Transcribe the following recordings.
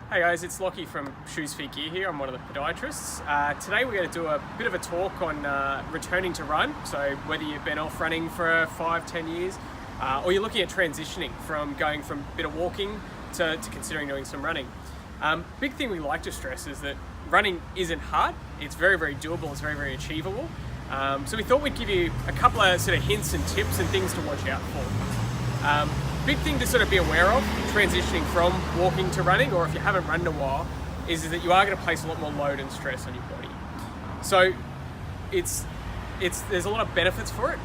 Hey guys, it's Lockie from Shoes Feet Gear here. I'm one of the podiatrists. Today we're going to do a bit of a talk on returning to run. So whether you've been off running for 5-10 years or you're looking at transitioning from going from a bit of walking to considering doing some running. Big thing we like to stress is that running isn't hard. It's very, very doable. It's very, very achievable. So we thought we'd give you a couple of sort of hints and tips and things to watch out for. Big thing to sort of be aware of transitioning from walking to running, or if you haven't run in a while, is that you are going to place a lot more load and stress on your body. So there's a lot of benefits for it,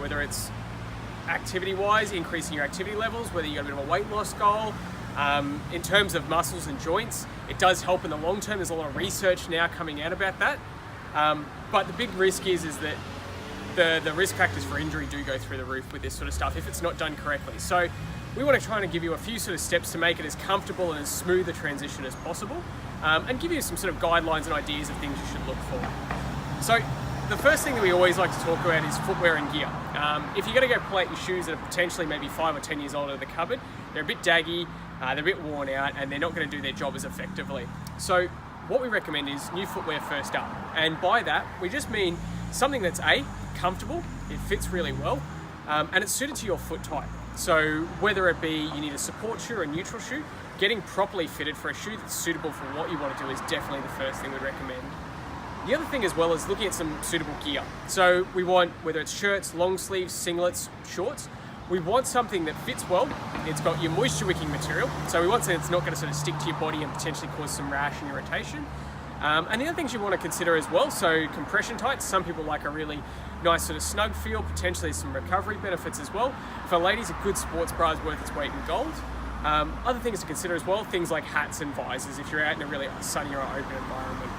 whether it's activity-wise, increasing your activity levels, whether you've got a bit of a weight loss goal. In terms of muscles and joints, it does help in the long term. There's a lot of research now coming out about that. But the big risk is that the risk factors for injury do go through the roof with this sort of stuff if it's not done correctly. So we want to try and give you a few sort of steps to make it as comfortable and as smooth a transition as possible, and give you some sort of guidelines and ideas of things you should look for. So the first thing that we always like to talk about is footwear and gear. If you're going to go pull out your shoes that are potentially maybe 5 or 10 years old out of the cupboard, they're a bit daggy, they're a bit worn out, and they're not going to do their job as effectively. So what we recommend is new footwear first up. And by that, we just mean something that's comfortable, it fits really well, and it's suited to your foot type. So whether it be you need a support shoe or a neutral shoe, getting properly fitted for a shoe that's suitable for what you want to do is definitely the first thing we'd recommend. The other thing as well is looking at some suitable gear. So we want, whether it's shirts, long sleeves, singlets, shorts, we want something that fits well. It's got your moisture wicking material. So we want something that's not going to sort of stick to your body and potentially cause some rash and irritation. And the other things you want to consider as well, so compression tights. Some people like a really nice sort of snug feel, potentially some recovery benefits as well. For ladies, a good sports bra is worth its weight in gold. Other things to consider as well, things like hats and visors if you're out in a really sunny or open environment.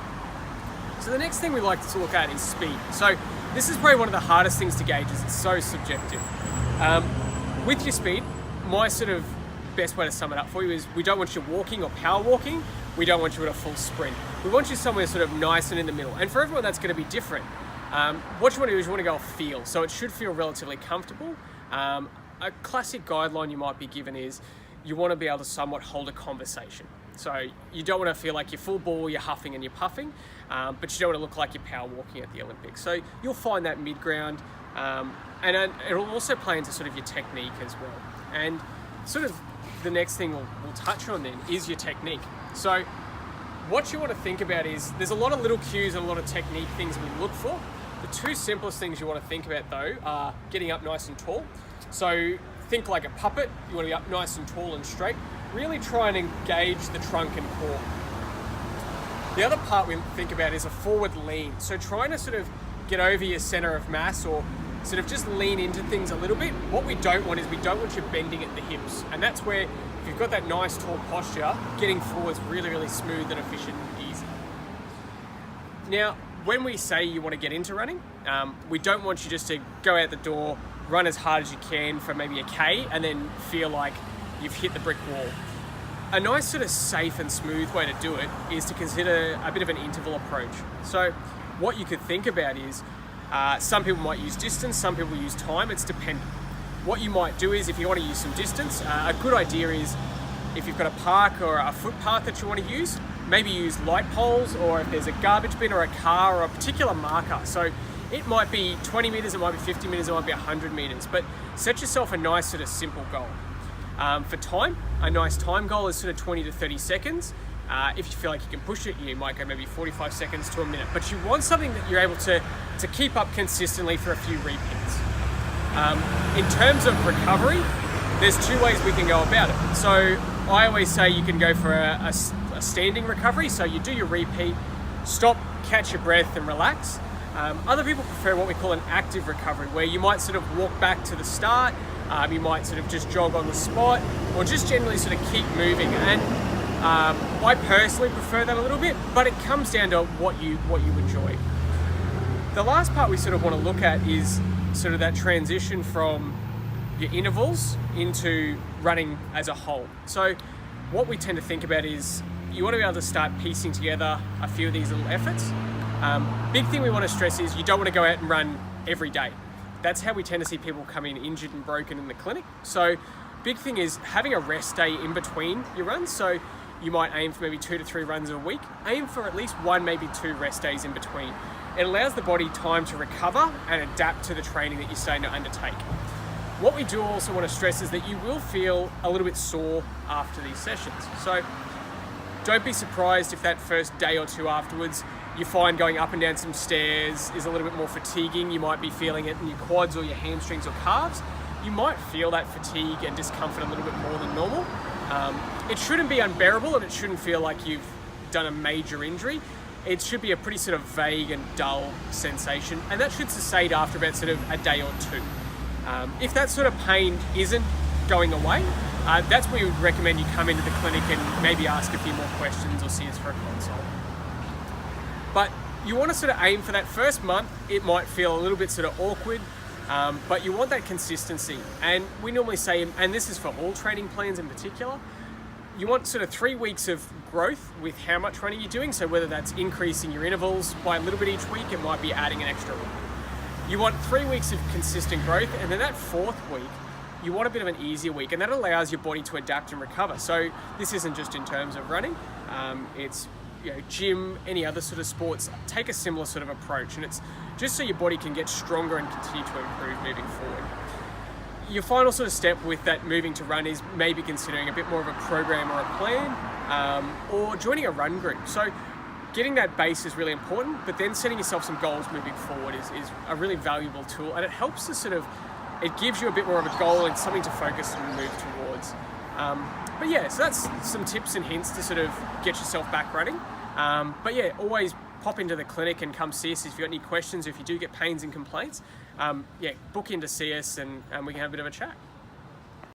So the next thing we like to look at is speed. So this is probably one of the hardest things to gauge, as it's so subjective. With your speed, my sort of best way to sum it up for you is we don't want you walking or power walking. We don't want you at a full sprint. We want you somewhere sort of nice and in the middle. And for everyone, that's going to be different. What you want to do is you want to go off feel. So it should feel relatively comfortable. A classic guideline you might be given is you want to be able to somewhat hold a conversation. So you don't want to feel like you're full ball, you're huffing and you're puffing, but you don't want to look like you're power walking at the Olympics. So you'll find that mid-ground, and it'll also play into sort of your technique as well. And sort of the next thing we'll touch on then is your technique. So what you want to think about is there's a lot of little cues and a lot of technique things we look for. The two simplest things you want to think about though are getting up nice and tall. So think like a puppet, you want to be up nice and tall and straight. Really try and engage the trunk and core. The other part we think about is a forward lean. So trying to sort of get over your center of mass or sort of just lean into things a little bit. What we don't want is we don't want you bending at the hips. And that's where if you've got that nice tall posture, getting forward's really, really smooth and efficient and easy. Now, when we say you want to get into running, we don't want you just to go out the door, run as hard as you can for maybe a K and then feel like you've hit the brick wall. A nice sort of safe and smooth way to do it is to consider a bit of an interval approach. So what you could think about is some people might use distance, some people use time, it's dependent. What you might do is if you want to use some distance, a good idea is if you've got a park or a footpath that you want to use, maybe use light poles, or if there's a garbage bin or a car or a particular marker. So it might be 20 meters, it might be 50 meters, it might be 100 meters, but set yourself a nice sort of simple goal. For time, a nice time goal is sort of 20 to 30 seconds. If you feel like you can push it, you might go maybe 45 seconds to a minute, but you want something that you're able to keep up consistently for a few repeats. In terms of recovery, there's two ways we can go about it. So I always say you can go for a standing recovery. So you do your repeat, stop, catch your breath and relax. Other people prefer what we call an active recovery, where you might sort of walk back to the start, you might sort of just jog on the spot, or just generally sort of keep moving. And I personally prefer that a little bit, but it comes down to what you enjoy. The last part we sort of want to look at is sort of that transition from your intervals into running as a whole. So what we tend to think about is you want to be able to start piecing together a few of these little efforts. Big thing we want to stress is you don't want to go out and run every day. That's how we tend to see people come in injured and broken in the clinic. So big thing is having a rest day in between your runs. So you might aim for maybe 2 to 3 runs a week. Aim for at least 1, maybe 2 rest days in between. It allows the body time to recover and adapt to the training that you're starting to undertake. What we do also want to stress is that you will feel a little bit sore after these sessions. So don't be surprised if that first day or two afterwards you find going up and down some stairs is a little bit more fatiguing. You might be feeling it in your quads or your hamstrings or calves. You might feel that fatigue and discomfort a little bit more than normal. It shouldn't be unbearable, and it shouldn't feel like you've done a major injury. It should be a pretty sort of vague and dull sensation, and that should subside after about sort of a day or two. If that sort of pain isn't going away, that's where we would recommend you come into the clinic and maybe ask a few more questions or see us for a consult. But you want to sort of aim for that first month. It might feel a little bit sort of awkward, but you want that consistency. And we normally say, and this is for all training plans in particular, you want sort of 3 weeks of growth with how much running you're doing. So whether that's increasing your intervals by a little bit each week, it might be adding an extra week. You want 3 weeks of consistent growth, and then that 4th week, you want a bit of an easier week, and that allows your body to adapt and recover. So this isn't just in terms of running, it's gym, any other sort of sports, take a similar sort of approach, and it's just so your body can get stronger and continue to improve moving forward. Your final sort of step with that moving to run is maybe considering a bit more of a program or a plan, or joining a run group. So getting that base is really important, but then setting yourself some goals moving forward is a really valuable tool, and it helps to sort of, it gives you a bit more of a goal and something to focus and move towards. But yeah, so that's some tips and hints to sort of get yourself back running. But yeah, always pop into the clinic and come see us if you've got any questions, or if you do get pains and complaints. Yeah, book in to see us and we can have a bit of a chat.